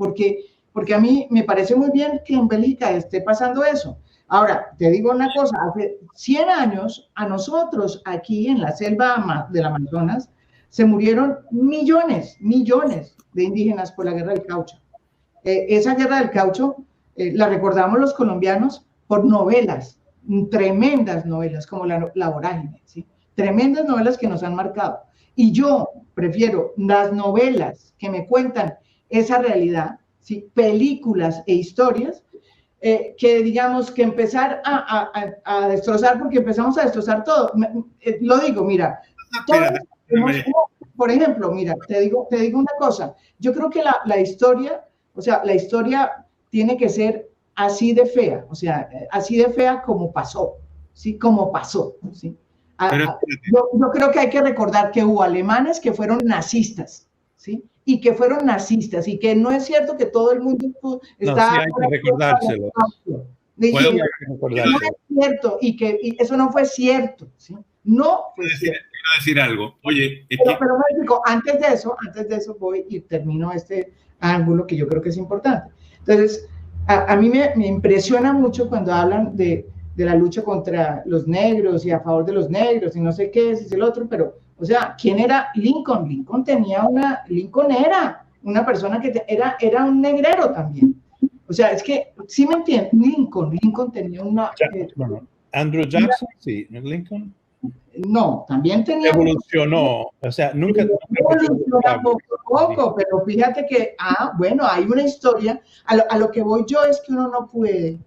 porque a mí me parece muy bien que en Bélgica esté pasando eso. Ahora, te digo una cosa, hace 100 años a nosotros aquí en la selva del Amazonas se murieron millones de indígenas por la guerra del caucho. Esa guerra del caucho la recordamos los colombianos por novelas, tremendas novelas como la Vorágine, ¿sí? Tremendas novelas que nos han marcado. Y yo prefiero las novelas que me cuentan esa realidad, ¿sí? Películas e historias, que digamos que empezar a destrozar, porque empezamos a destrozar todo. Lo digo, mira, por ejemplo, mira, te digo una cosa, yo creo que la historia, o sea, la historia tiene que ser así de fea, o sea, así de fea como pasó, ¿sí? Como pasó, ¿sí? Yo creo que hay que recordar que hubo alemanes que fueron nazistas, ¿sí? Y que fueron nazistas, y que no es cierto que todo el mundo está... No, sí hay que recordárselo. No es cierto, y eso no fue cierto, ¿sí? No fue cierto. Quiero decir algo. Oye, pero México, antes de eso voy y termino este ángulo que yo creo que es importante. Entonces, a mí me impresiona mucho cuando hablan de la lucha contra los negros y a favor de los negros y no sé qué es el otro, pero, o sea, ¿quién era Lincoln? Lincoln era una persona que era un negrero también. O sea, es que, ¿sí me entienden? Lincoln tenía una... Andrew Jackson, sí, Lincoln. No, también tenía... Evolucionó, o sea, nunca evolucionó poco, pero fíjate que, bueno, hay una historia, a lo que voy yo es que uno no puede,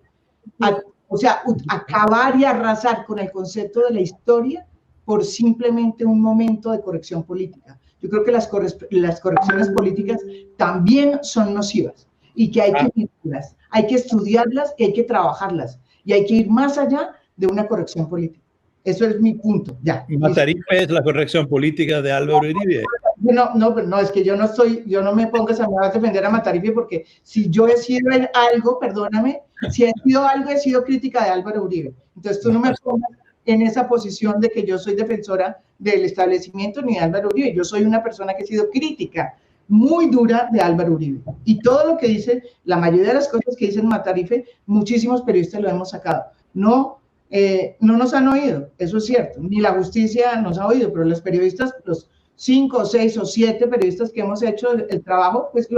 o sea, acabar y arrasar con el concepto de la historia por simplemente un momento de corrección política. Yo creo que las correcciones políticas también son nocivas y que hay que vivirlas, hay que estudiarlas y hay que trabajarlas y hay que ir más allá de una corrección política. Eso es mi punto, ya. Matarife es la corrección política de Álvaro Uribe. No, es que yo no me pongas a defender a Matarife, porque si yo he sido algo, perdóname, si he sido algo, he sido crítica de Álvaro Uribe. Entonces tú no me pongas en esa posición de que yo soy defensora del establecimiento ni de Álvaro Uribe. Yo soy una persona que he sido crítica muy dura de Álvaro Uribe. Y todo lo que dice, la mayoría de las cosas que dicen Matarife, muchísimos periodistas lo hemos sacado. No nos han oído, eso es cierto, ni la justicia nos ha oído, pero los periodistas, los 5, 6 o 7 periodistas que hemos hecho el trabajo, pues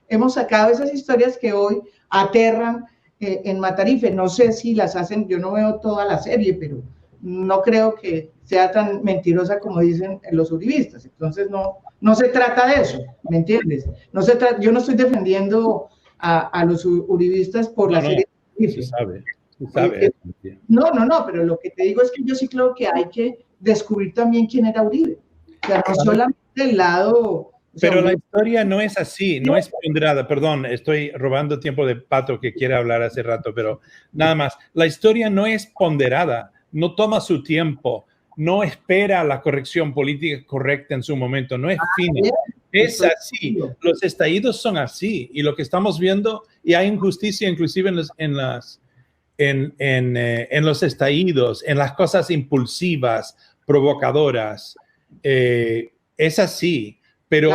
hemos sacado esas historias que hoy aterran en Matarife. No sé si las hacen, yo no veo toda la serie, pero no creo que sea tan mentirosa como dicen los uribistas. Entonces no se trata de eso, ¿me entiendes? Yo no estoy defendiendo a los uribistas por la serie. Se sabe. No, pero lo que te digo es que yo sí creo que hay que descubrir también quién era Uribe. O sea, no solamente el lado... Pero la historia no es así, no es ponderada. Perdón, estoy robando tiempo de Pato que quiere hablar hace rato, pero nada más. La historia no es ponderada, no toma su tiempo, no espera la corrección política correcta en su momento, no es fina. Es así. Los estallidos son así. Y lo que estamos viendo, y hay injusticia inclusive en los estallidos, en las cosas impulsivas, provocadoras, es así, pero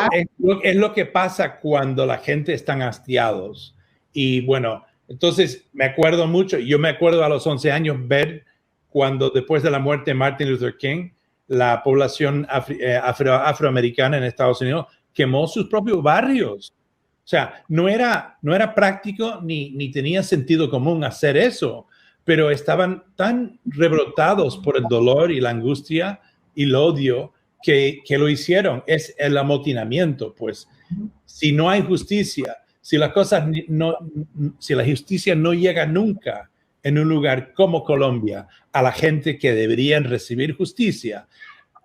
es lo que pasa cuando la gente están hastiados. Y bueno, entonces yo me acuerdo a los 11 años ver cuando después de la muerte de Martin Luther King, la población afroamericana en Estados Unidos quemó sus propios barrios. O sea, no era práctico ni tenía sentido común hacer eso, pero estaban tan rebrotados por el dolor y la angustia y el odio que lo hicieron. Es el amotinamiento, pues. Si no hay justicia, si la justicia no llega nunca en un lugar como Colombia a la gente que deberían recibir justicia,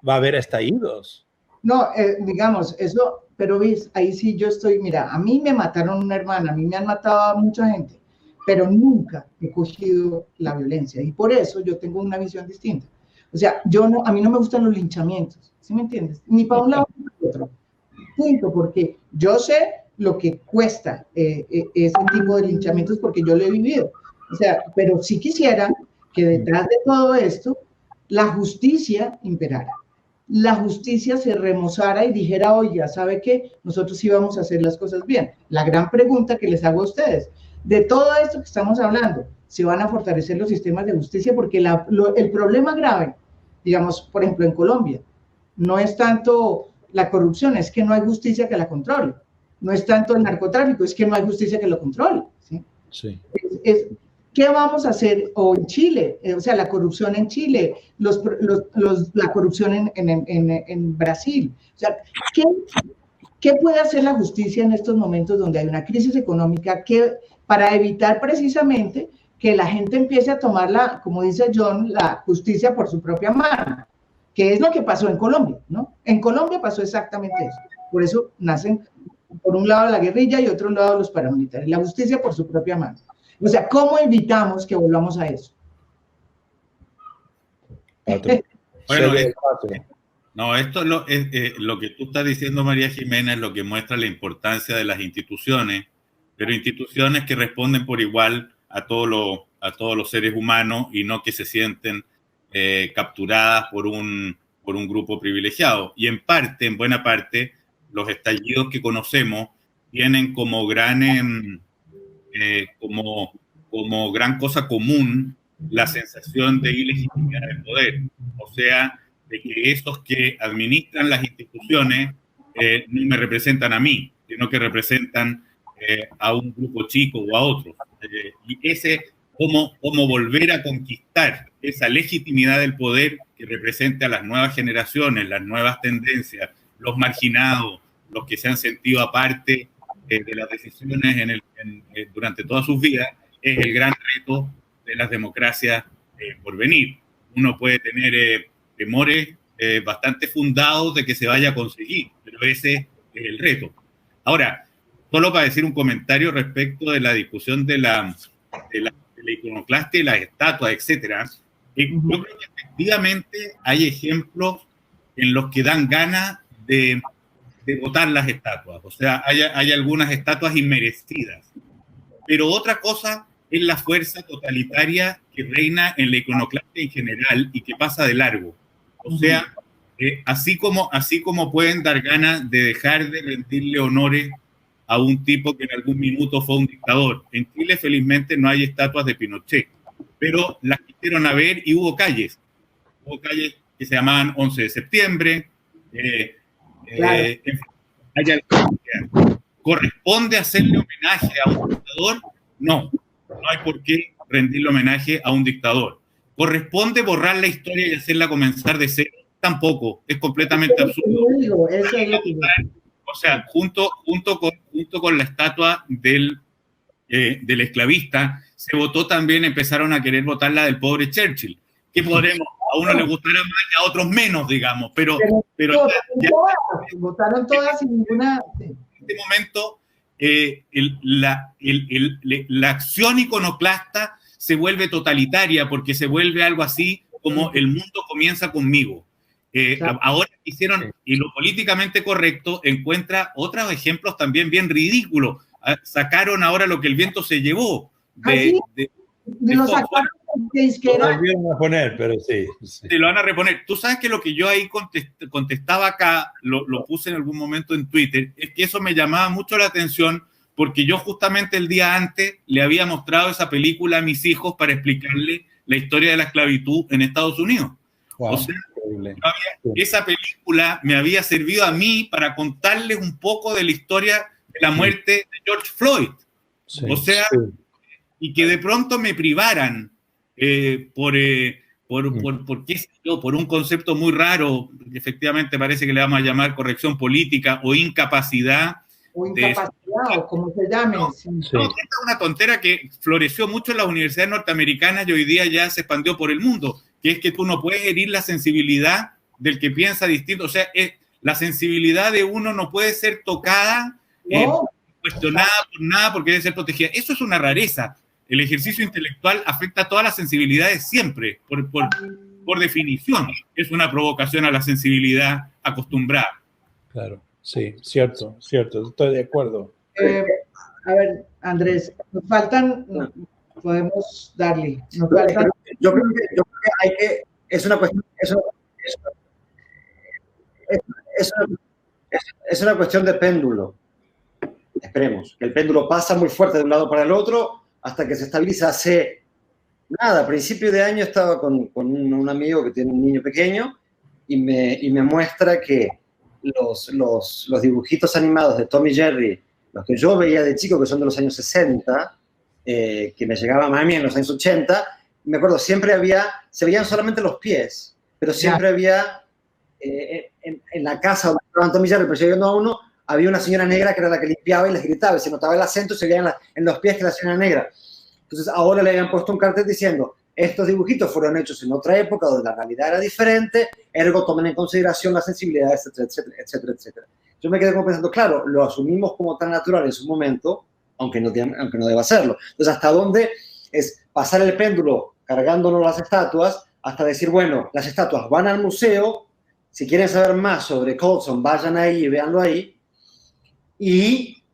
va a haber estallidos. No, digamos, eso... Pero ves, ahí sí yo estoy, mira, a mí me mataron una hermana, a mí me han matado a mucha gente, pero nunca he cogido la violencia y por eso yo tengo una visión distinta. O sea, a mí no me gustan los linchamientos, ¿sí me entiendes? Ni para un lado ni para otro. Punto, porque yo sé lo que cuesta ese tipo de linchamientos porque yo lo he vivido. O sea, pero sí quisiera que detrás de todo esto la justicia imperara. La justicia se remozara y dijera, oye, ¿sabe qué? Nosotros íbamos a hacer las cosas bien. La gran pregunta que les hago a ustedes, de todo esto que estamos hablando, ¿se van a fortalecer los sistemas de justicia? Porque el problema grave, digamos, por ejemplo, en Colombia, no es tanto la corrupción, es que no hay justicia que la controle. No es tanto el narcotráfico, es que no hay justicia que lo controle. ¿Sí? Sí. ¿Qué vamos a hacer? O en Chile, o sea, la corrupción en Chile, la corrupción en Brasil. O sea, ¿Qué puede hacer la justicia en estos momentos donde hay una crisis económica para evitar precisamente que la gente empiece a tomar, como dice John, la justicia por su propia mano? Que es lo que pasó en Colombia, ¿no? En Colombia pasó exactamente eso. Por eso nacen, por un lado, la guerrilla y otro lado los paramilitares. La justicia por su propia mano. O sea, ¿cómo evitamos que volvamos a eso? Bueno, no, esto es lo que tú estás diciendo, María Jimena, es lo que muestra la importancia de las instituciones, pero instituciones que responden por igual a todos los seres humanos y no que se sienten capturadas por un grupo privilegiado. Y en buena parte, los estallidos que conocemos tienen como gran cosa común la sensación de ilegitimidad del poder. O sea, de que esos que administran las instituciones no me representan a mí, sino que representan a un grupo chico o a otros. Y cómo volver a conquistar esa legitimidad del poder que represente a las nuevas generaciones, las nuevas tendencias, los marginados, los que se han sentido aparte de las decisiones durante todas sus vidas, es el gran reto de las democracias por venir. Uno puede tener temores bastante fundados de que se vaya a conseguir, pero ese es el reto. Ahora, solo para decir un comentario respecto de la discusión de la iconoclastia y las estatuas, etcétera. Yo creo que efectivamente hay ejemplos en los que dan ganas de botar las estatuas. O sea, hay algunas estatuas inmerecidas. Pero otra cosa es la fuerza totalitaria que reina en la iconoclastia en general y que pasa de largo. O sea, así como pueden dar ganas de dejar de rendirle honores a un tipo que en algún minuto fue un dictador. En Chile, felizmente, no hay estatuas de Pinochet, pero las quisieron haber y hubo calles. Hubo calles que se llamaban 11 de septiembre. Claro. ¿Corresponde hacerle homenaje a un dictador? No hay por qué rendirle homenaje a un dictador. ¿Corresponde borrar la historia y hacerla comenzar de cero? Tampoco, es completamente absurdo. O sea, junto con la estatua del esclavista, se votó también, empezaron a querer votar la del pobre Churchill. ¿Qué podremos? A uno le gustará más y a otros menos, digamos, pero votaron todas sin ninguna. En este momento, la acción iconoclasta se vuelve totalitaria porque se vuelve algo así como el mundo comienza conmigo. Claro. Ahora hicieron, y lo políticamente correcto encuentra otros ejemplos también bien ridículos. Sacaron ahora lo que el viento se llevó. Lo sacaron lo volvieron a poner, pero sí. Se lo van a reponer. Tú sabes que lo que yo ahí contestaba acá, lo puse en algún momento en Twitter, es que eso me llamaba mucho la atención porque yo justamente el día antes le había mostrado esa película a mis hijos para explicarle la historia de la esclavitud en Estados Unidos. Wow, o sea, esa película me había servido a mí para contarles un poco de la historia de la muerte de George Floyd. Sí, o sea, y que de pronto me privaran por qué sé yo, por un concepto muy raro, que efectivamente parece que le vamos a llamar corrección política o incapacidad. O o como se llame. No, esta es una tontera que floreció mucho en las universidades norteamericanas y hoy día ya se expandió por el mundo, que es que tú no puedes herir la sensibilidad del que piensa distinto. O sea, la sensibilidad de uno no puede ser tocada, cuestionada por nada porque debe ser protegida. Eso es una rareza. El ejercicio intelectual afecta a todas las sensibilidades siempre, por definición. Es una provocación a la sensibilidad acostumbrada. Claro, sí, cierto, estoy de acuerdo. A ver, Andrés, nos faltan, podemos darle. Nos faltan. Yo creo que hay que, es una cuestión, es una cuestión de péndulo. Esperemos, que el péndulo pasa muy fuerte de un lado para el otro hasta que se estabiliza. Hace nada, a principio de año estaba con un amigo que tiene un niño pequeño y me muestra que los dibujitos animados de Tom y Jerry, los que yo veía de chico, que son de los años 60, que me llegaban a mí en los años 80, me acuerdo, siempre se veían solamente los pies, pero siempre había en la casa donde estaban Tom y Jerry persiguiendo a uno, había una señora negra que era la que limpiaba y les gritaba, y se notaba el acento y se veía en los pies que la señora negra. Entonces ahora le habían puesto un cartel diciendo, estos dibujitos fueron hechos en otra época donde la realidad era diferente, ergo tomen en consideración la sensibilidad, etcétera, etcétera, etcétera, etcétera. Yo me quedé como pensando, claro, lo asumimos como tan natural en su momento, aunque no deba serlo. Entonces, ¿hasta dónde es pasar el péndulo cargándonos las estatuas hasta decir, bueno, las estatuas van al museo, si quieren saber más sobre Colson, vayan ahí y véanlo ahí,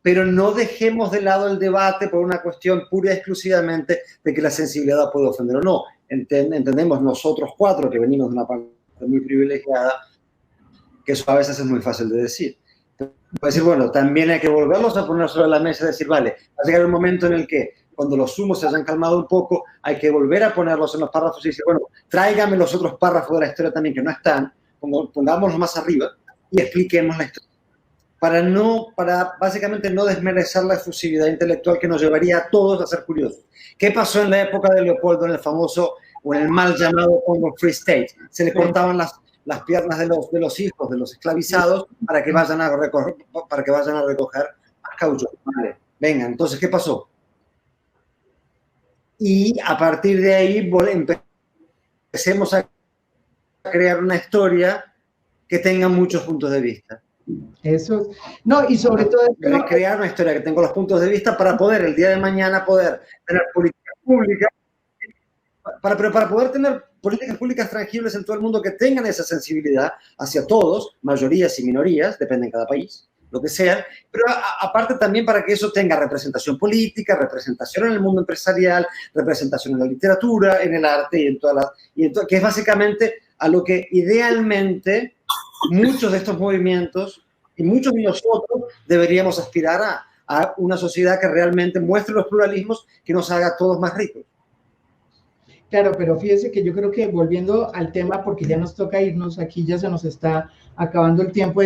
pero no dejemos de lado el debate por una cuestión pura y exclusivamente de que la sensibilidad puede ofender o no. Entendemos nosotros cuatro que venimos de una parte muy privilegiada, que eso a veces es muy fácil de decir. Puede decir, bueno, también hay que volverlos a poner sobre la mesa y decir, vale, va a llegar un momento en el que cuando los humos se hayan calmado un poco, hay que volver a ponerlos en los párrafos y decir, bueno, tráigame los otros párrafos de la historia también que no están, pongámoslos más arriba y expliquemos la historia. Para básicamente no desmerecer la efusividad intelectual que nos llevaría a todos a ser curiosos. ¿Qué pasó en la época de Leopoldo en el famoso o en el mal llamado Congo Free State? Se le cortaban las piernas de los hijos de los esclavizados para que vayan a recoger más caucho. Vale. Venga, entonces, ¿qué pasó? Y a partir de ahí empecemos a crear una historia que tenga muchos puntos de vista. Eso, no, y sobre todo... Crear una historia que tenga los puntos de vista para poder el día de mañana poder tener políticas públicas, para poder tener políticas públicas tangibles en todo el mundo que tengan esa sensibilidad hacia todos, mayorías y minorías, depende de cada país, lo que sea, pero aparte también para que eso tenga representación política, representación en el mundo empresarial, representación en la literatura, en el arte que es básicamente a lo que idealmente muchos de estos movimientos y muchos de nosotros deberíamos aspirar a una sociedad que realmente muestre los pluralismos que nos haga a todos más ricos. Claro, pero fíjese que yo creo que volviendo al tema, porque ya nos toca irnos, aquí ya se nos está acabando el tiempo,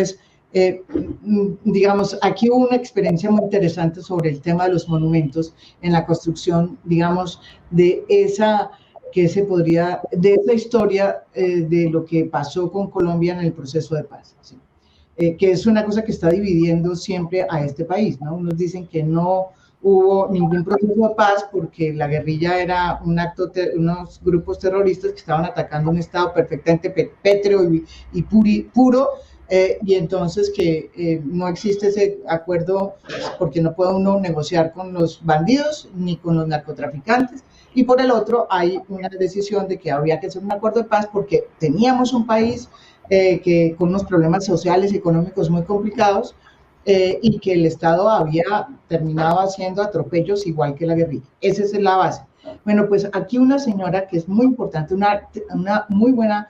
digamos, aquí hubo una experiencia muy interesante sobre el tema de los monumentos en la construcción, digamos, de esa historia de lo que pasó con Colombia en el proceso de paz, ¿sí? Que es una cosa que está dividiendo siempre a este país, ¿no? Unos dicen que no hubo ningún proceso de paz porque la guerrilla era unos grupos terroristas que estaban atacando un estado perfectamente pétreo y puro, y entonces que no existe ese acuerdo porque no puede uno negociar con los bandidos ni con los narcotraficantes, y por el otro hay una decisión de que había que hacer un acuerdo de paz porque teníamos un país con unos problemas sociales y económicos muy complicados, y que el Estado había terminado haciendo atropellos igual que la guerrilla. Esa es la base. Bueno, pues aquí una señora que es muy importante, una muy buena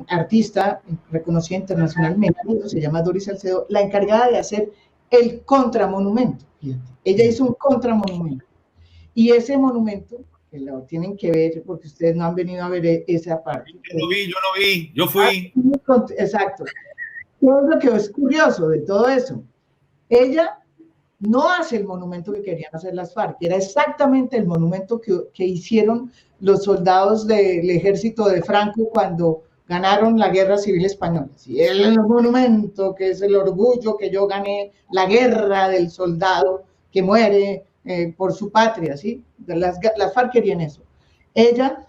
artista reconocida internacionalmente, se llama Doris Salcedo, la encargada de hacer el contramonumento. Fíjate. Ella hizo un contramonumento. Y ese monumento, que lo tienen que ver porque ustedes no han venido a ver esa parte. Yo lo vi, yo fui. Exacto. ¿Qué es lo que es curioso de todo eso? Ella no hace el monumento que querían hacer las FARC, era exactamente el monumento que hicieron los soldados del ejército de Franco cuando ganaron la guerra civil española. Y el monumento que es el orgullo que yo gané la guerra del soldado que muere por su patria, ¿sí? Las FARC querían eso. Ella...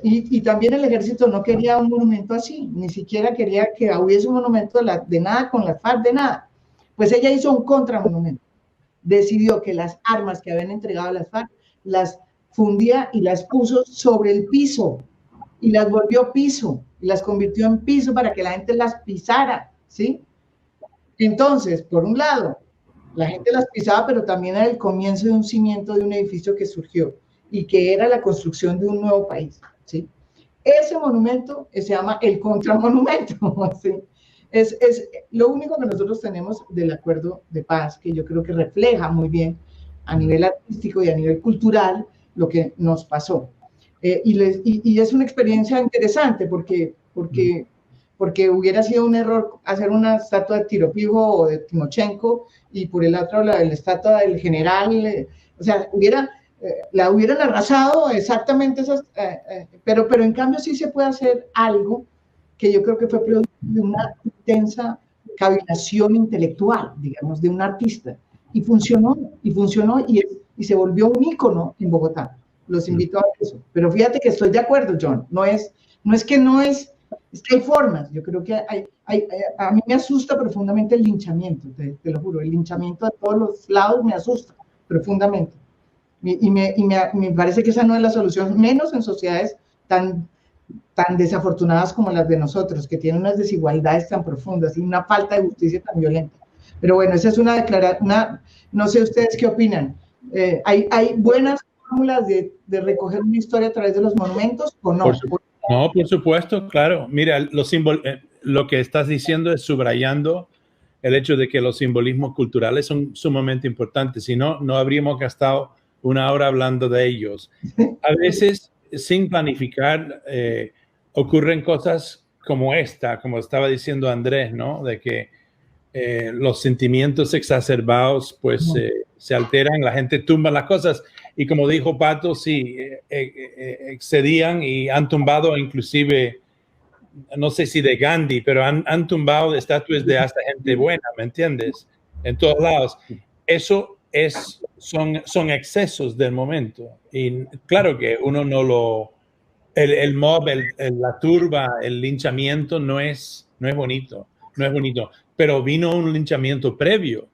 y también el ejército no quería un monumento así, ni siquiera quería que hubiese un monumento de nada con las FARC, de nada. Pues ella hizo un contramonumento. Decidió que las armas que habían entregado a las FARC las fundía y las puso sobre el piso y las volvió piso y las convirtió en piso para que la gente las pisara, ¿sí? Entonces, por un lado, la gente las pisaba, pero también era el comienzo de un cimiento de un edificio que surgió y que era la construcción de un nuevo país, ¿sí? Ese monumento se llama el contramonumento, ¿sí? Es lo único que nosotros tenemos del acuerdo de paz, que yo creo que refleja muy bien a nivel artístico y a nivel cultural lo que nos pasó. Y es una experiencia interesante porque hubiera sido un error hacer una estatua de Tiropijo o de Timochenko y por el otro la estatua del general, o sea, la hubieran arrasado exactamente esas, pero en cambio sí se puede hacer algo que yo creo que fue producto de una intensa cavilación intelectual, digamos, de un artista. Y funcionó, y se volvió un ícono en Bogotá. Los invito a eso. Pero fíjate que estoy de acuerdo, John. Es que hay formas. Yo creo que a mí me asusta profundamente el linchamiento, te lo juro. El linchamiento de todos los lados me asusta profundamente. Y me parece que esa no es la solución, menos en sociedades tan desafortunadas como las de nosotros, que tienen unas desigualdades tan profundas y una falta de justicia tan violenta. Pero bueno, esa es una declaración, no sé ustedes qué opinan. ¿Hay buenas fórmulas de recoger una historia a través de los monumentos o no? No, por supuesto, claro. Mira, lo que estás diciendo es subrayando el hecho de que los simbolismos culturales son sumamente importantes. Si no, no habríamos gastado una hora hablando de ellos. A veces, sin planificar, ocurren cosas como esta, como estaba diciendo Andrés, ¿no? De que los sentimientos exacerbados pues se alteran, la gente tumba las cosas y como dijo Pato, sí, excedían y han tumbado inclusive, no sé si de Gandhi, pero han tumbado estatuas de hasta gente buena, ¿me entiendes? En todos lados. Eso son excesos del momento y claro que uno no lo... El mob, la turba, el linchamiento no es bonito, no es bonito. Pero vino un linchamiento previo.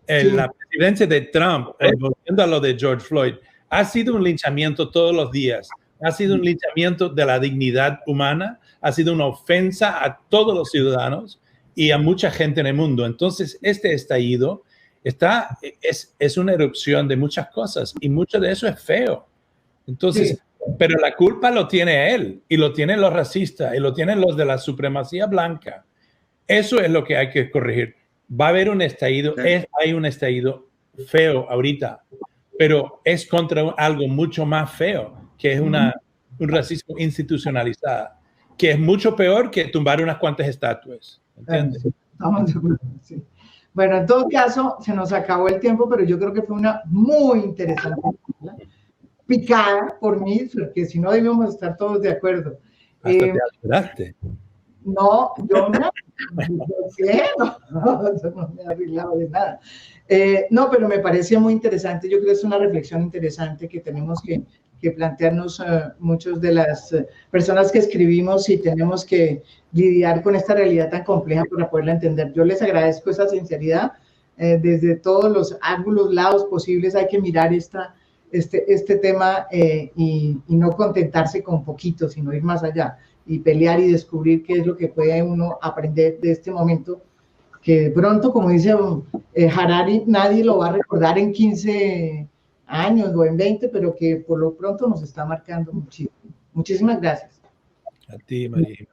La presidencia de Trump, volviendo a lo de George Floyd, ha sido un linchamiento todos los días. Ha sido un linchamiento de la dignidad humana, ha sido una ofensa a todos los ciudadanos y a mucha gente en el mundo. Entonces, este estallido es una erupción de muchas cosas y mucho de eso es feo. Entonces, pero la culpa lo tiene él y lo tienen los racistas y lo tienen los de la supremacía blanca. Eso es lo que hay que corregir. Va a haber un estallido, hay un estallido feo ahorita, pero es contra algo mucho más feo, que es un racismo institucionalizado, que es mucho peor que tumbar unas cuantas estatuas. ¿Entiendes? Sí. Bueno, en todo caso, se nos acabó el tiempo, pero yo creo que fue una muy interesante película, picada por mí, porque si no debíamos estar todos de acuerdo. Hasta te asustaste. No, yo no me he arreglado de nada. No, pero me parece muy interesante. Yo creo que es una reflexión interesante que tenemos que plantearnos muchos de las personas que escribimos y tenemos que lidiar con esta realidad tan compleja para poderla entender. Yo les agradezco esa sinceridad. Desde todos los ángulos, lados posibles, hay que mirar este tema y no contentarse con poquito, sino ir más allá y pelear y descubrir qué es lo que puede uno aprender de este momento, que de pronto, como dice Harari, nadie lo va a recordar en 15 años o en 20, pero que por lo pronto nos está marcando muchísimo. Muchísimas gracias. A ti, María.